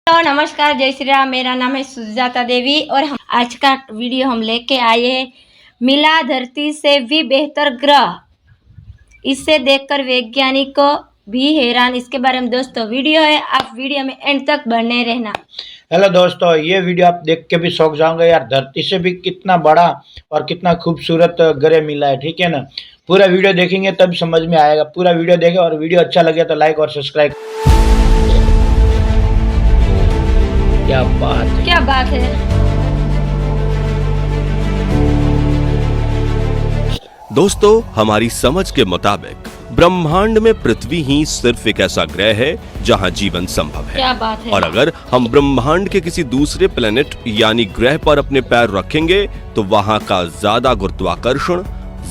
तो नमस्कार, जय श्री राम। मेरा नाम है सुजाता देवी और हम आज का वीडियो हम लेके आए हैं मिला धरती से भी बेहतर ग्रह। इसे देखकर वैज्ञानिक भी हैरान। इसके बारे में दोस्तों वीडियो है, आप वीडियो में एंड तक बने रहना। हेलो दोस्तों, ये वीडियो आप देख के भी शौक जाओगे यार। धरती से भी कितना बड़ा और कितना खूबसूरत ग्रह मिला है, ठीक है ना। पूरा वीडियो देखेंगे तब समझ में आएगा। पूरा वीडियो देखें और वीडियो अच्छा लगे तो लाइक और सब्सक्राइब। क्या बात है। दोस्तों, हमारी समझ के मुताबिक ब्रह्मांड में पृथ्वी ही सिर्फ एक ऐसा ग्रह है जहां जीवन संभव है। क्या बात है। और अगर हम ब्रह्मांड के किसी दूसरे प्लेनेट यानी ग्रह पर अपने पैर रखेंगे तो वहां का ज्यादा गुरुत्वाकर्षण,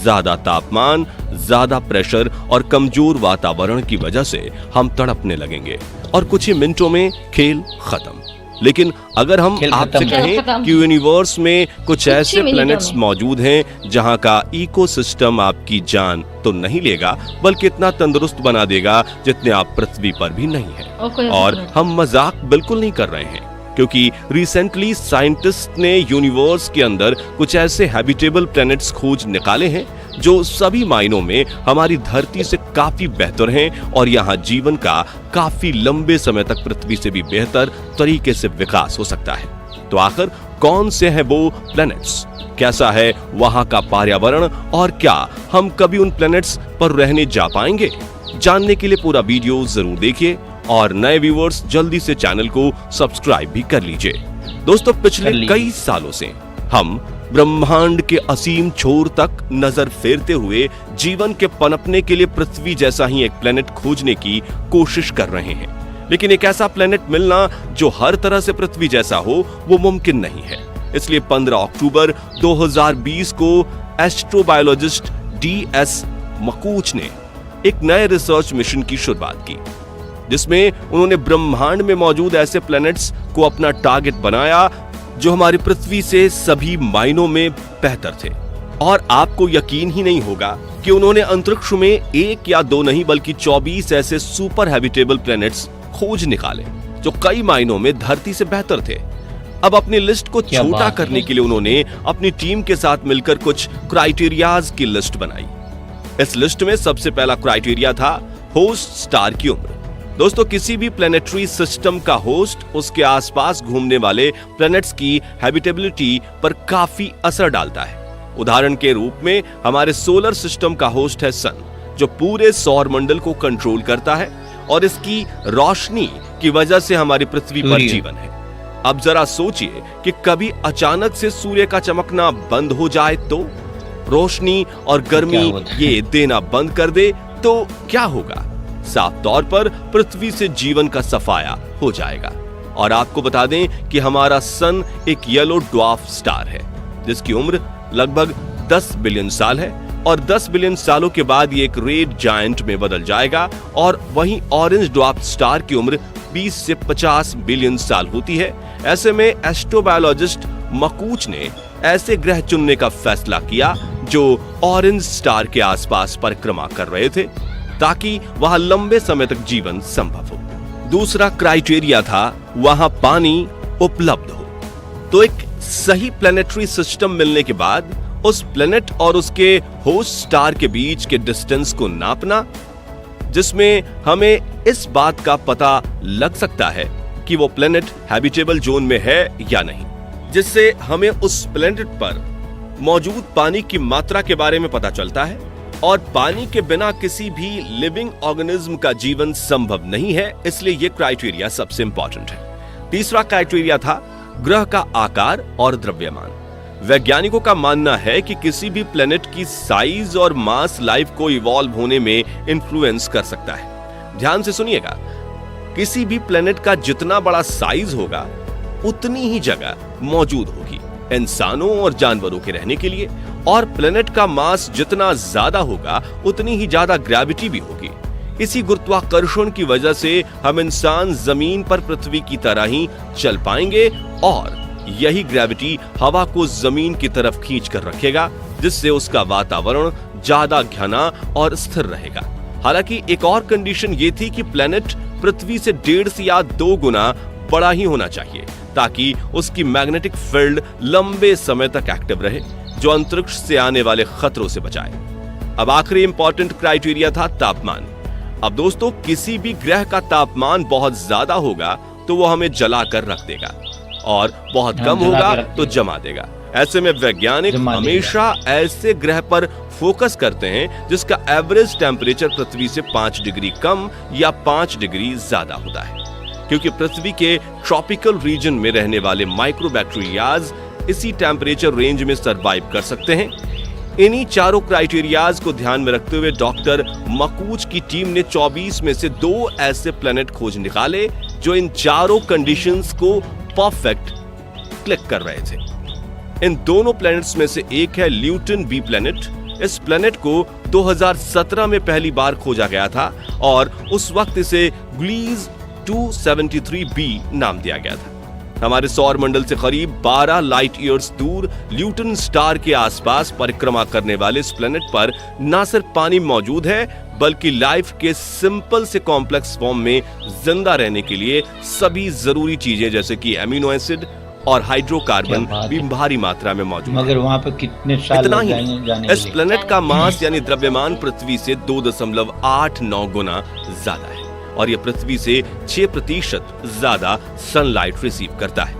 ज्यादा तापमान, ज्यादा प्रेशर और कमजोर वातावरण की वजह से हम तड़पने लगेंगे और कुछ ही मिनटों में खेल खत्म। लेकिन अगर हम आपसे कहें कि यूनिवर्स में कुछ ऐसे प्लैनेट्स मौजूद हैं जहां का इकोसिस्टम आपकी जान तो नहीं लेगा बल्कि इतना तंदुरुस्त बना देगा जितने आप पृथ्वी पर भी नहीं हैं। और हम मजाक बिल्कुल नहीं कर रहे हैं, क्योंकि रिसेंटली साइंटिस्ट ने यूनिवर्स के अंदर कुछ ऐसे हैबिटेबल प्लैनेट्स खोज निकाले हैं जो सभी मायनों में हमारी धरती से काफी बेहतर हैं और यहाँ जीवन का काफी लंबे समय तक पृथ्वी से भी बेहतर तरीके से विकास हो सकता है। तो आखिर कौन से हैं वो प्लैनेट्स, कैसा है वहां का पर्यावरण और क्या हम कभी उन प्लैनेट्स पर रहने जा पाएंगे? जानने के लिए पूरा वीडियो जरूर देखिए और नए व्यूअर्स जल्दी से चैनल को सब्सक्राइब भी कर लीजिए। दोस्तों, पिछले कई सालों से हम ब्रह्मांड के असीम छोर तक नजर फेरते हुए जीवन के पनपने के लिए पृथ्वी जैसा ही एक प्लेनेट खोजने की कोशिश कर रहे हैं। लेकिन एक ऐसा प्लेनेट मिलना जो हर तरह से पृथ्वी जैसा हो वो मुमकिन नहीं है। इसलिए 15 अक्टूबर 2020 को एस्ट्रोबायोलॉजिस्ट DS मकूच ने एक नए रिसर्च मिशन की शुरुआत की, जिसमें उन्होंने ब्रह्मांड में मौजूद ऐसे प्लैनेट्स को अपना टारगेट बनाया जो हमारी पृथ्वी से सभी मायनों में बेहतर थे। और आपको यकीन ही नहीं होगा कि उन्होंने अंतरिक्ष में एक या दो नहीं बल्कि 24 ऐसे सुपर हैबिटेबल प्लैनेट्स खोज निकाले जो कई मायनों में धरती से बेहतर थे। अब अपनी लिस्ट को छोटा करने के लिए उन्होंने अपनी टीम के साथ मिलकर कुछ क्राइटेरियाज की लिस्ट बनाई। इस लिस्ट में सबसे पहला क्राइटेरिया था होस्ट स्टार की उम्र। दोस्तों, किसी भी प्लैनेटरी सिस्टम का होस्ट उसके आसपास घूमने वाले प्लैनेट्स की हैबिटेबिलिटी पर काफी असर डालता है। उदाहरण के रूप में हमारे सोलर सिस्टम का होस्ट है सन, जो पूरे सौर मंडल को कंट्रोल करता है और इसकी रोशनी की वजह से हमारी पृथ्वी पर जीवन है। अब जरा सोचिए कि कभी अचानक से सूर्य का चमकना बंद हो जाए तो रोशनी और गर्मी ये देना बंद कर दे तो क्या होगा? साफ तौर पर पृथ्वी से जीवन का सफाया हो जाएगा। और आपको बता दें कि हमारा सन एक येलो ड्वार्फ स्टार है जिसकी उम्र लगभग 10 बिलियन साल है और 10 बिलियन सालों के बाद ये एक रेड जायंट में बदल जाएगा। और वहीं ऑरेंज ड्वार्फ स्टार की उम्र 20 से 50 बिलियन साल होती है। ऐसे में एस्ट्रोबायोलॉजिस्ट मकूच ने ऐसे ग्रह चुनने का फैसला किया जो ऑरेंज स्टार के आसपास परिक्रमा कर रहे थे ताकि वहां लंबे समय तक जीवन संभव हो। दूसरा क्राइटेरिया था वहां पानी उपलब्ध हो। तो एक सही प्लैनेटरी सिस्टम मिलने के बाद उस प्लैनेट और उसके होस्ट स्टार के बीच के डिस्टेंस को नापना, जिसमें हमें इस बात का पता लग सकता है कि वो प्लैनेट हैबिटेबल जोन में है या नहीं, जिससे हमें उस प्लैनेट पर मौजूद पानी की मात्रा के बारे में पता चलता है। और पानी के बिना किसी भी लिविंग ऑर्गेनिज्म का जीवन संभव नहीं है, इसलिए यह क्राइटेरिया सबसे इंपॉर्टेंट है। तीसरा क्राइटेरिया था ग्रह का आकार और द्रव्यमान। वैज्ञानिकों का मानना है कि किसी भी प्लेनेट की साइज और मास लाइफ को इवॉल्व होने में इन्फ्लुएंस कर सकता है। ध्यान से सुनिएगा, किसी भी प्लेनेट का जितना बड़ा साइज होगा उतनी ही जगह मौजूद होगी इंसानों और जानवरों के रहने के लिए, और प्लेनेट का मास जितना ज्यादा होगा उतनी ही ज्यादा ग्रेविटी भी होगी। इसी गुरुत्वाकर्षण की वजह से हम इंसान जमीन पर पृथ्वी की तरह ही चल पाएंगे और यही ग्रेविटी हवा को जमीन की तरफ खींच कर रखेगा, जिससे उसका वातावरण ज्यादा घना और स्थिर रहेगा। हालांकि एक और कंडीशन ये थी कि प्लेनेट पृथ्वी से 1.5 या 2 गुना बड़ा ही होना चाहिए ताकि उसकी मैग्नेटिक फील्ड लंबे समय तक एक्टिव रहे, जो अंतरिक्ष से आने वाले खतरों से बचाए। अब आखिरी इंपॉर्टेंट क्राइटेरिया था तापमान। अब दोस्तों, किसी भी ग्रह का तापमान बहुत ज्यादा होगा तो वो हमें जला कर रख देगा और बहुत कम होगा तो जमा देगा। ऐसे में वैज्ञानिक हमेशा ऐसे ग्रह पर फोकस करते हैं जिसका एवरेज टेम्परेचर पृथ्वी से 5 डिग्री कम या 5 डिग्री ज्यादा होता है, क्योंकि पृथ्वी के ट्रॉपिकल रीजन में रहने वाले माइक्रोबैक्टीरियाज इसी टेम्परेचर रेंज में सरवाइव कर सकते हैं। इन्हीं चारों क्राइटेरियाज को ध्यान में रखते हुए डॉक्टर मकूच की टीम ने 24 में से 2 ऐसे प्लेनेट खोज निकाले जो इन चारों कंडीशंस को परफेक्ट क्लिक कर रहे थे। इन दोनों प्लैनेट्स में से एक है ल्यूटन बी प्लैनेट। इस प्लैनेट को 2017 में पहली बार खोजा गया था और उस वक्त इसे ग्लीज 273b नाम दिया गया था। हमारे सौर मंडल से करीब 12 लाइट ईयर्स दूर ल्यूटन स्टार के आसपास परिक्रमा करने वाले इस प्लैनेट पर न सिर्फ पानी मौजूद है, बल्कि लाइफ के सिंपल से कॉम्प्लेक्स फॉर्म में जिंदा रहने के लिए सभी जरूरी चीजें जैसे कि एमिनो एसिड और हाइड्रोकार्बन भी भारी मात्रा में मौजूद है। मगर वहाँ पे कितने साल इतना ही जाने इस प्लेनेट का मास यानी द्रव्यमान पृथ्वी से 2.89 गुना ज्यादा है और यह पृथ्वी से 6% ज्यादा सनलाइट रिसीव करता है।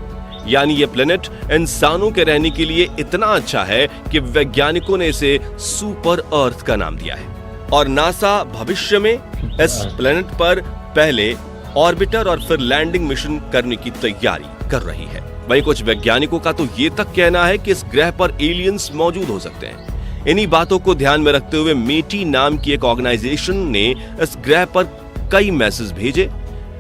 यानी यह प्लेनेट इंसानों के रहने के लिए इतना अच्छा है कि वैज्ञानिकों ने इसे सुपर अर्थ का नाम दिया है। और नासा भविष्य में इस प्लेनेट पर पहले ऑर्बिटर और फिर लैंडिंग मिशन करने की तैयारी कर रही है। वहीं कुछ वैज्ञानिकों का तो ये तक कहना है कि इस ग्रह पर एलियंस मौजूद हो सकते हैं। इन्हीं बातों को ध्यान में रखते हुए मेटी नाम की एक ऑर्गेनाइजेशन ने इस ग्रह पर कई मैसेज भेजे,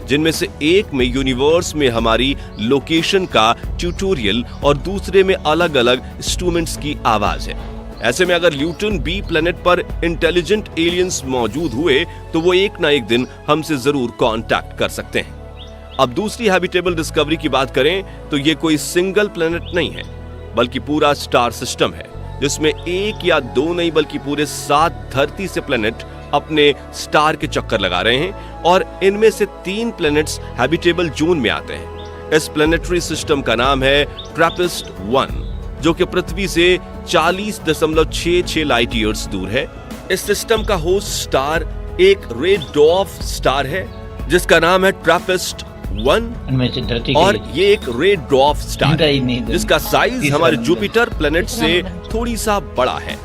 जिनमें से एक में यूनिवर्स में हमारी लोकेशन का ट्यूटोरियल और दूसरे में अलग अलग इंस्ट्रूमेंट्स की आवाज है। ऐसे में अगर ल्यूटन बी प्लेनेट पर इंटेलिजेंट एलियंस मौजूद हुए तो वो एक ना एक दिन हमसे जरूर कांटेक्ट कर सकते हैं। अब दूसरी हैबिटेबल डिस्कवरी की बात करें तो ये कोई सिंगल प्लेनेट नहीं है, बल्कि पूरा स्टार सिस्टम है, जिसमें 1 या 2 नहीं बल्कि पूरे 7 धरती से प्लेनेट अपने स्टार के चक्कर लगा रहे हैं और इनमें से 3 प्लेनेट्स हैबिटेबल जोन में आते हैं। इस प्लेनेटरी सिस्टम का नाम है ट्रैपिस्ट-1, जो कि पृथ्वी से 40.66 लाइट ईयर्स दूर है। इस सिस्टम का होस्ट स्टार एक रेड ड्वार्फ स्टार है जिसका नाम है ट्रैपिस्ट-1 और ये एक रेड ड्वार्फ स्टार है जिसका साइज हमारे जुपिटर प्लेनेट से थोड़ी सा बड़ा है।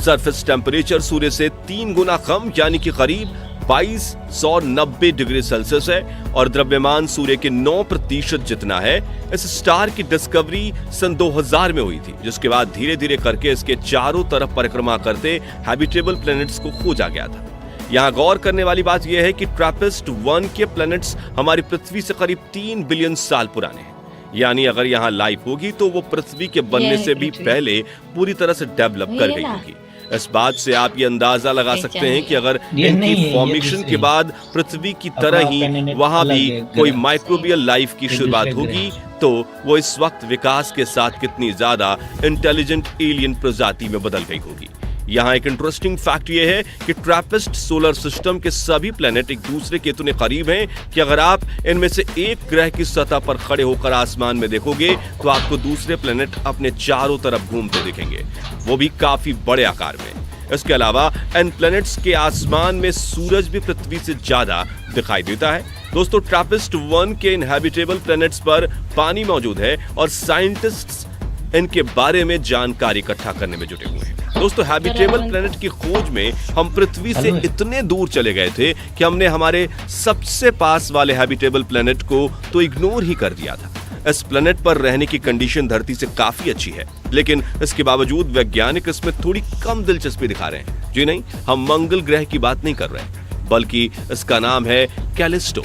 सरफेस टेम्परेचर सूर्य से 3 गुना कम यानी कि करीब 2290 डिग्री सेल्सियस है और द्रव्यमान सूर्य के 9% जितना है। इस स्टार की डिस्कवरी सन 2000 में हुई थी, जिसके बाद धीरे धीरे करके इसके चारों तरफ परिक्रमा करते हैबिटेबल प्लैनेट्स को खोजा गया था। यहाँ गौर करने वाली बात यह है कि ट्रैपिस्ट-1 के प्लैनेट्स हमारी पृथ्वी से करीब 3 बिलियन साल पुराने हैं। यानी अगर यहाँ लाइफ होगी तो वो पृथ्वी के बनने से भी पहले पूरी तरह से डेवलप कर गई होगी। इस बात से आप ये अंदाजा लगा सकते हैं कि अगर इनकी फॉर्मेशन के बाद पृथ्वी की तरह ही वहां भी कोई माइक्रोबियल लाइफ की शुरुआत होगी तो वो इस वक्त विकास के साथ कितनी ज्यादा इंटेलिजेंट एलियन प्रजाति में बदल गई होगी। यहाँ एक इंटरेस्टिंग फैक्ट ये है कि ट्रैपिस्ट सोलर सिस्टम के सभी प्लेनेट एक दूसरे के इतने करीब हैं कि अगर आप इनमें से एक ग्रह की सतह पर खड़े होकर आसमान में देखोगे तो आपको दूसरे प्लेनेट अपने चारों तरफ घूमते दिखेंगे, वो भी काफी बड़े आकार में। इसके अलावा इन प्लेनेट्स के आसमान में सूरज भी पृथ्वी से ज्यादा दिखाई देता है। दोस्तों, ट्रैपिस्ट-1 के इनहैबिटेबल प्लेनेट्स पर पानी मौजूद है और साइंटिस्ट्स इनके बारे में जानकारी इकट्ठा करने में जुटे हुए हैं। दोस्तों, हैबिटेबल प्लेनेट की खोज में हम पृथ्वी से इतने दूर चले गए थे कि हमने हमारे सबसे पास वाले हैबिटेबल प्लेनेट को तो इग्नोर ही कर दिया था। इस प्लेनेट पर रहने की कंडीशन धरती से काफी अच्छी है, लेकिन इसके बावजूद वैज्ञानिक इसमें थोड़ी कम दिलचस्पी दिखा रहे हैं। जी नहीं, हम मंगल ग्रह की बात नहीं कर रहे, बल्कि इसका नाम है कैलिस्टो,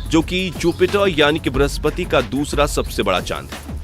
जो कि जुपिटर यानी कि बृहस्पति का दूसरा सबसे बड़ा चांद है,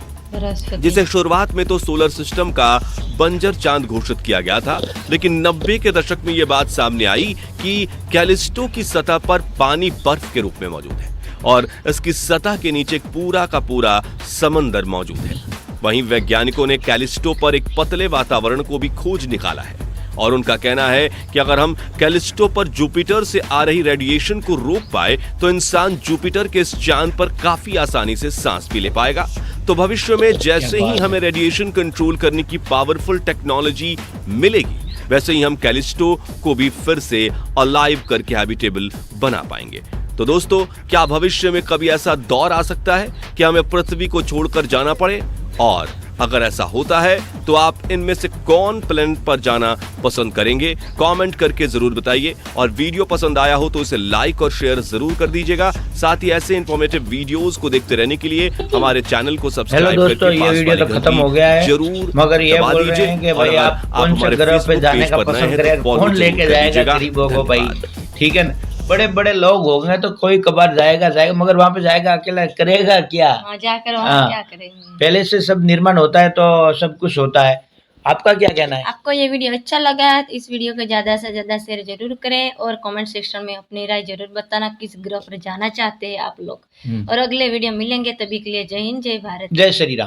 जिसे शुरुआत में तो सोलर सिस्टम का बंजर चांद घोषित किया गया था, लेकिन 90 के दशक में यह बात सामने आई कि कैलिस्टो की सतह पर पानी बर्फ के रूप में मौजूद है और इसकी सतह के नीचे पूरा का पूरा समंदर मौजूद है। वहीं वैज्ञानिकों ने कैलिस्टो पर एक पतले वातावरण को भी खोज निकाला है और उनका कहना है कि अगर हम कैलिस्टो पर जुपिटर से आ रही रेडिएशन को रोक पाए तो इंसान जुपिटर के इस चांद पर काफी आसानी से सांस भी ले पाएगा। तो भविष्य में जैसे ही हमें रेडिएशन कंट्रोल करने की पावरफुल टेक्नोलॉजी मिलेगी, वैसे ही हम कैलिस्टो को भी फिर से अलाइव करके हैबिटेबल बना पाएंगे। तो दोस्तों, क्या भविष्य में कभी ऐसा दौर आ सकता है कि हमें पृथ्वी को छोड़कर जाना पड़े? और अगर ऐसा होता है तो आप इनमें से कौन प्लेनेट पर जाना पसंद करेंगे? कमेंट करके जरूर बताइए। और वीडियो पसंद आया हो तो इसे लाइक और शेयर जरूर कर दीजिएगा। साथ ही ऐसे इंफॉर्मेटिव वीडियोस को देखते रहने के लिए हमारे चैनल को सब्सक्राइब करके ये वीडियो तो खत्म हो गया है जरूर, मगर ये बोल रहे हैं कि भाई आप कौन से ग्रह पे जाने का पसंद करें, कौन लेके जाएगा गरीबों को भाई, ठीक है ना। बड़े बड़े लोग होंगे तो कोई कबार जाएगा, मगर वहां पे जाएगा अकेला, करेगा क्या? जाकर वहाँ क्या करेंगे? पहले से सब निर्माण होता है तो सब कुछ होता है। आपका क्या कहना है? आपको ये वीडियो अच्छा लगा है तो इस वीडियो को ज्यादा से ज्यादा शेयर जरूर करें और कमेंट सेक्शन में अपनी राय जरूर बताना किस ग्रह पर जाना चाहते हैं आप लोग। और अगले वीडियो मिलेंगे, तभी के लिए जय हिंद, जय भारत, जय श्री राम।